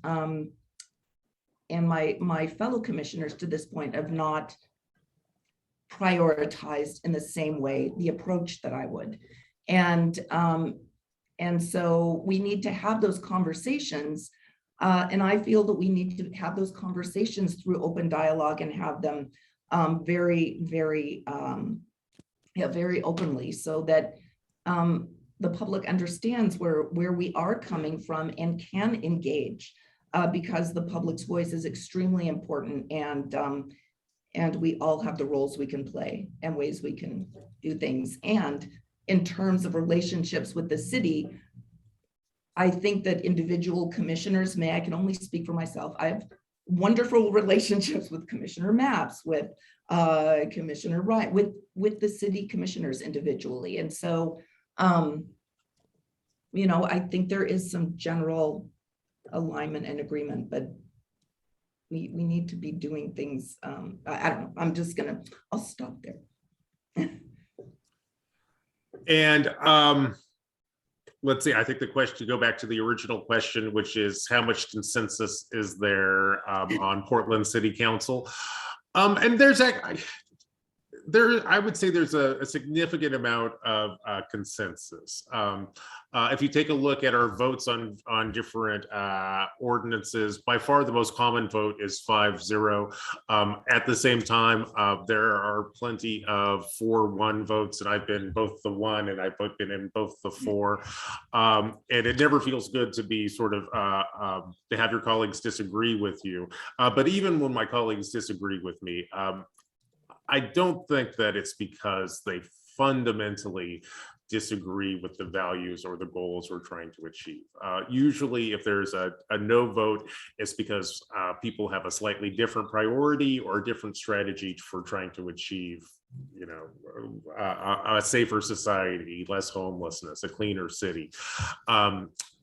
my fellow commissioners to this point have not prioritized in the same way the approach that I would. And so we need to have those conversations. And I feel that we need to have those conversations through open dialogue and have them very, very openly, so that the public understands where we are coming from and can engage, because the public's voice is extremely important, and we all have the roles we can play and ways we can do things. And in terms of relationships with the city, I think that individual commissioners I can only speak for myself. I have wonderful relationships with Commissioner Maps, with Commissioner Wright, with the city commissioners individually. And so, I think there is some general alignment and agreement, but we need to be doing things. I don't know, I'll stop there. And let's see, I think the question, to go back to the original question, which is how much consensus is there on Portland City Council? And I would say there's a significant amount of consensus. If you take a look at our votes on different ordinances, by far the most common vote is 5-0. At the same time, there are plenty of 4-1 votes, and I've been both the 1 and I've been in both the 4. And it never feels good to be sort of to have your colleagues disagree with you. But even when my colleagues disagree with me, I don't think that it's because they fundamentally disagree with the values or the goals we're trying to achieve. Usually if there's a no vote, it's because people have a slightly different priority or a different strategy for trying to achieve, you know, a safer society, less homelessness, a cleaner city.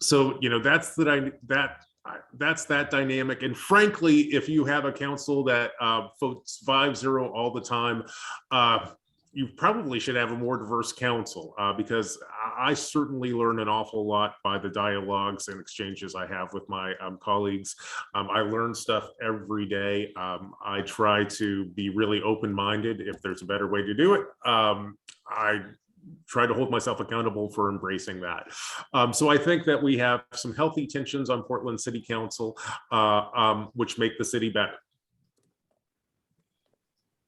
So, you know, that's that dynamic. And frankly, if you have a council that votes 5-0 all the time, you probably should have a more diverse council, because I certainly learn an awful lot by the dialogues and exchanges I have with my colleagues. I learn stuff every day. I try to be really open-minded if there's a better way to do it. I try to hold myself accountable for embracing that. So I think that we have some healthy tensions on Portland City Council, which make the city better.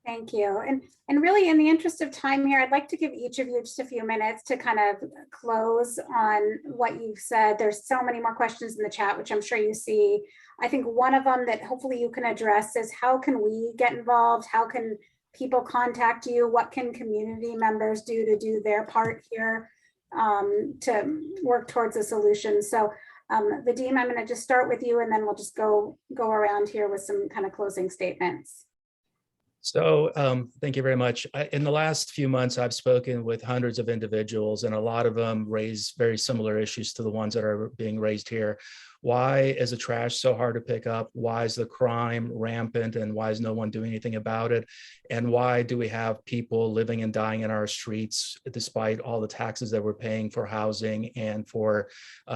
Thank you. And really, in the interest of time here, I'd like to give each of you just a few minutes to kind of close on what you've said. There's so many more questions in the chat, which I'm sure you see. I think one of them that hopefully you can address is, how can we get involved? How can people contact you? What can community members do to do their part here to work towards a solution? So Vadim, I'm going to just start with you, and then we'll just go around here with some kind of closing statements. So thank you very much. In the last few months, I've spoken with hundreds of individuals, and a lot of them raise very similar issues to the ones that are being raised here. Why is the trash so hard to pick up? Why is the crime rampant, and why is no one doing anything about it? And why do we have people living and dying in our streets despite all the taxes that we're paying for housing and for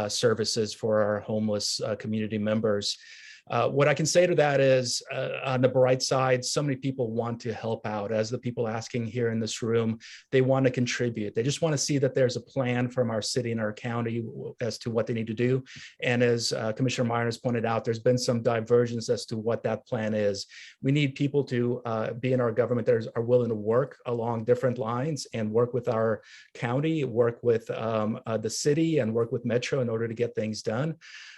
services for our homeless community members? What I can say to that is, on the bright side, so many people want to help out. As the people asking here in this room, they want to contribute. They just want to see that there's a plan from our city and our county as to what they need to do. And as Commissioner Meieran has pointed out, there's been some divergence as to what that plan is. We need people to be in our government that are willing to work along different lines and work with our county, work with the city, and work with Metro in order to get things done.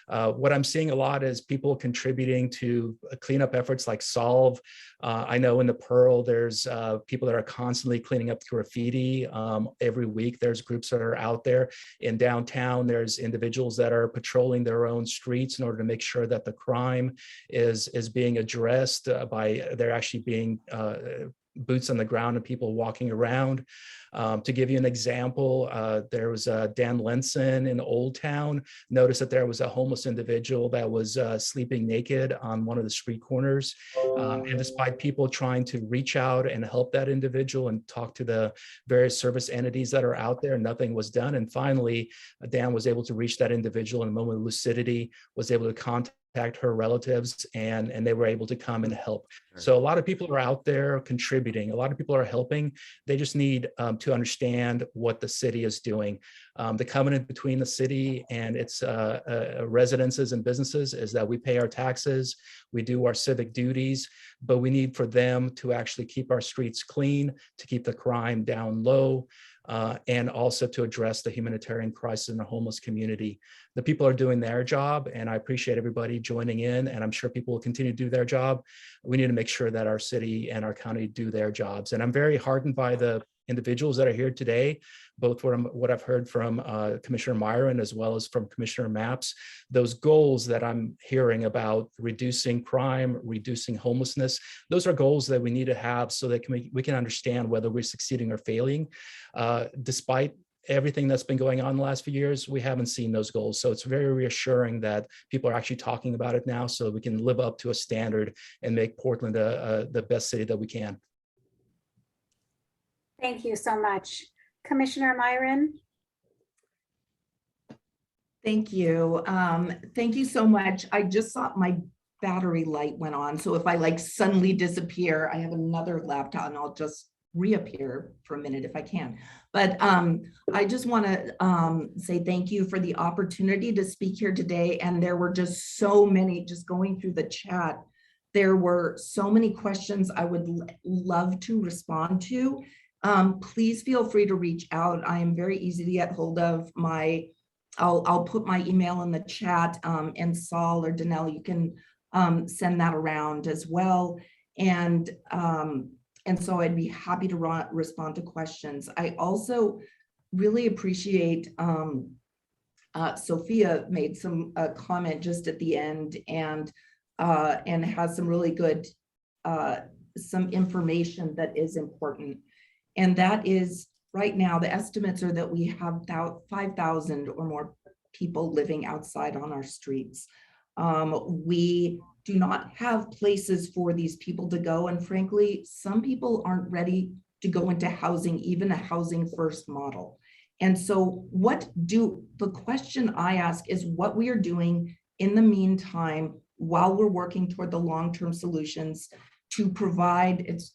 What I'm seeing a lot is people contributing to cleanup efforts like Solve. I know in the Pearl, there's people that are constantly cleaning up graffiti. Every week, there's groups that are out there. In downtown, there's individuals that are patrolling their own streets in order to make sure that the crime is being addressed by there actually being boots on the ground and people walking around. To give you an example, there was Dan Lenson in Old Town. Noticed that there was a homeless individual that was sleeping naked on one of the street corners. And despite people trying to reach out and help that individual and talk to the various service entities that are out there, nothing was done. And finally, Dan was able to reach that individual in a moment of lucidity, was able to contact her relatives, and they were able to come and help. So a lot of people are out there contributing. A lot of people are helping. They just need to understand what the city is doing. The covenant between the city and its residences and businesses is that we pay our taxes, we do our civic duties, but we need for them to actually keep our streets clean, to keep the crime down low, and also to address the humanitarian crisis in the homeless community. The people are doing their job, and I appreciate everybody joining in, and I'm sure people will continue to do their job. We need to make sure that our city and our county do their jobs. And I'm very heartened by the individuals that are here today, both from what I've heard from Commissioner Meieran as well as from Commissioner Maps. Those goals that I'm hearing about reducing crime, reducing homelessness, those are goals that we need to have so that we can understand whether we're succeeding or failing. Despite everything that's been going on in the last few years, we haven't seen those goals. So it's very reassuring that people are actually talking about it now so we can live up to a standard and make Portland the best city that we can. Thank you so much. Commissioner Meieran. Thank you. Thank you so much. I just saw my battery light went on. So if I like suddenly disappear, I have another laptop and I'll just reappear for a minute if I can. But I just want to say thank you for the opportunity to speak here today. And there were just so many, just going through the chat, there were so many questions I would love to respond to. Please feel free to reach out. I am very easy to get hold of. I'll put my email in the chat, and Saul or Danelle, you can send that around as well. And so I'd be happy to respond to questions. I also really appreciate Sophia made some comment just at the end, and has some really good some information that is important. And that is, right now, the estimates are that we have about 5,000 or more people living outside on our streets. We do not have places for these people to go. And frankly, some people aren't ready to go into housing, even a housing first model. And so the question I ask is what we are doing in the meantime, while we're working toward the long-term solutions to provide, it's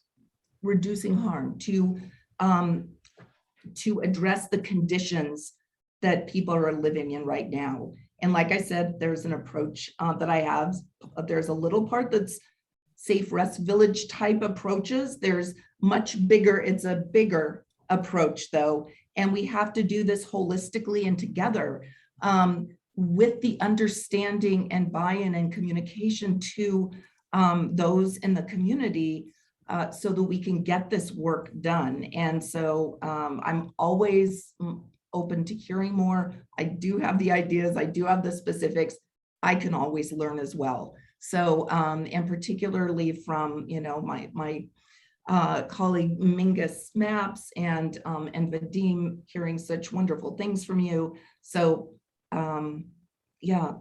reducing harm, to address the conditions that people are living in right now. And like I said, there's an approach that I have. There's a little part that's safe rest village type approaches. There's much bigger, it's a bigger approach though. And we have to do this holistically and together with the understanding and buy-in and communication to those in the community so that we can get this work done. And so I'm always open to hearing more. I do have the ideas, I do have the specifics. I can always learn as well. So, and particularly from, you know, my colleague Mingus Maps and Vadim, hearing such wonderful things from you. So yeah,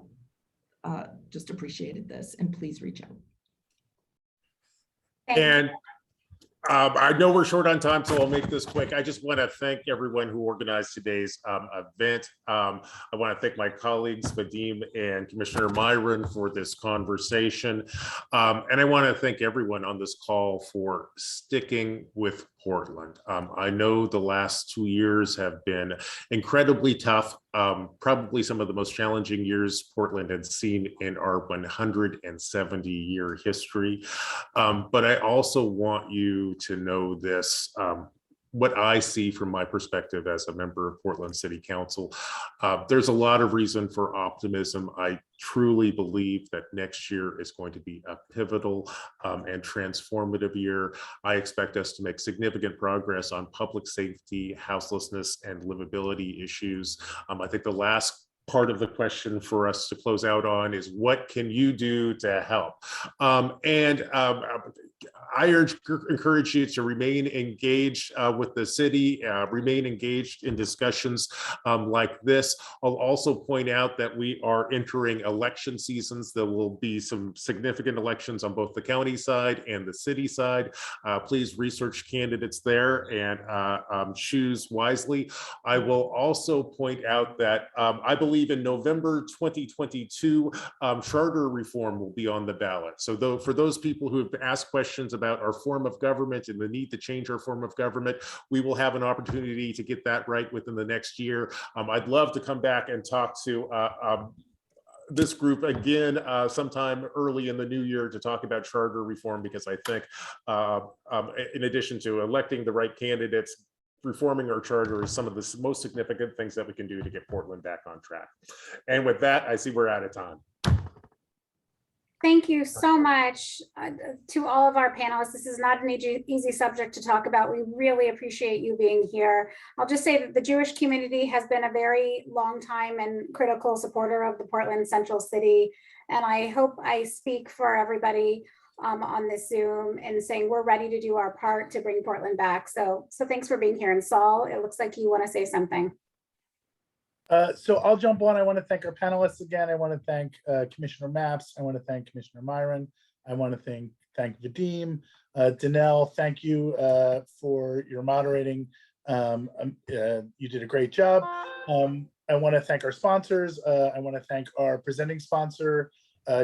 just appreciated this, and please reach out. And I know we're short on time, so I'll make this quick. I just want to thank everyone who organized today's event. I want to thank my colleagues, Vadim and Commissioner Meieran, for this conversation. And I want to thank everyone on this call for sticking with Portland. I know the last 2 years have been incredibly tough, probably some of the most challenging years Portland had seen in our 170-year history. But I also want you to know this, what I see from my perspective as a member of Portland City Council. There's a lot of reason for optimism. I truly believe that next year is going to be a pivotal and transformative year. I expect us to make significant progress on public safety, houselessness, and livability issues. I think the last part of the question for us to close out on is what can you do to help? I encourage you to remain engaged with the city, remain engaged in discussions like this. I'll also point out that we are entering election seasons. There will be some significant elections on both the county side and the city side. Please research candidates there and choose wisely. I will also point out that I believe in November 2022, charter reform will be on the ballot. So for those people who have asked questions about our form of government and the need to change our form of government, we will have an opportunity to get that right within the next year. I'd love to come back and talk to this group again sometime early in the new year to talk about charter reform, because I think in addition to electing the right candidates, reforming our charter is some of the most significant things that we can do to get Portland back on track. And with that, I see we're out of time. Thank you so much to all of our panelists. This is not an easy subject to talk about. We really appreciate you being here. I'll just say that the Jewish community has been a very long time and critical supporter of the Portland Central City. And I hope I speak for everybody on this Zoom and saying we're ready to do our part to bring Portland back. So thanks for being here. And Saul, it looks like you want to say something. So I'll jump on. I want to thank our panelists again. I want to thank Commissioner Maps. I want to thank Commissioner Meieran. I want to thank Vadim. Danelle, thank you for your moderating. You did a great job. I want to thank our sponsors. I want to thank our presenting sponsor,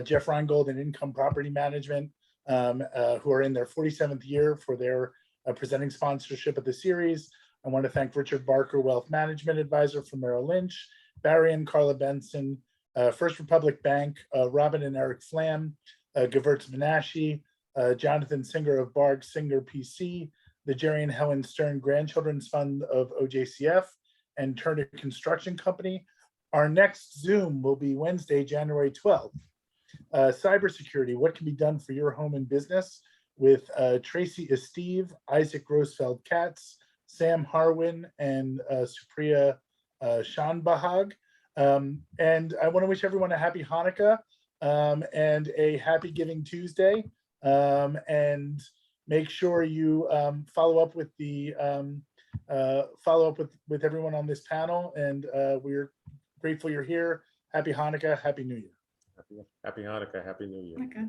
Jeff Reingold and Income Property Management, who are in their 47th year for their presenting sponsorship of the series. I want to thank Richard Barker, Wealth Management Advisor from Merrill Lynch, Barry and Carla Benson, First Republic Bank, Robin and Eric Flam, Gewurz Menashe, Jonathan Singer of Barg Singer PC, the Jerry and Helen Stern Grandchildren's Fund of OJCF, and Turner Construction Company. Our next Zoom will be Wednesday, January 12th. Cybersecurity, what can be done for your home and business, with Tracy Esteve, Isaac Rosfeld Katz, Sam Harwin, and Supriya Shanbahag. And I want to wish everyone a happy Hanukkah and a happy Giving Tuesday. And make sure you follow up with the with everyone on this panel. And we're grateful you're here. Happy Hanukkah, Happy New Year. Happy Hanukkah, Happy New Year. Okay.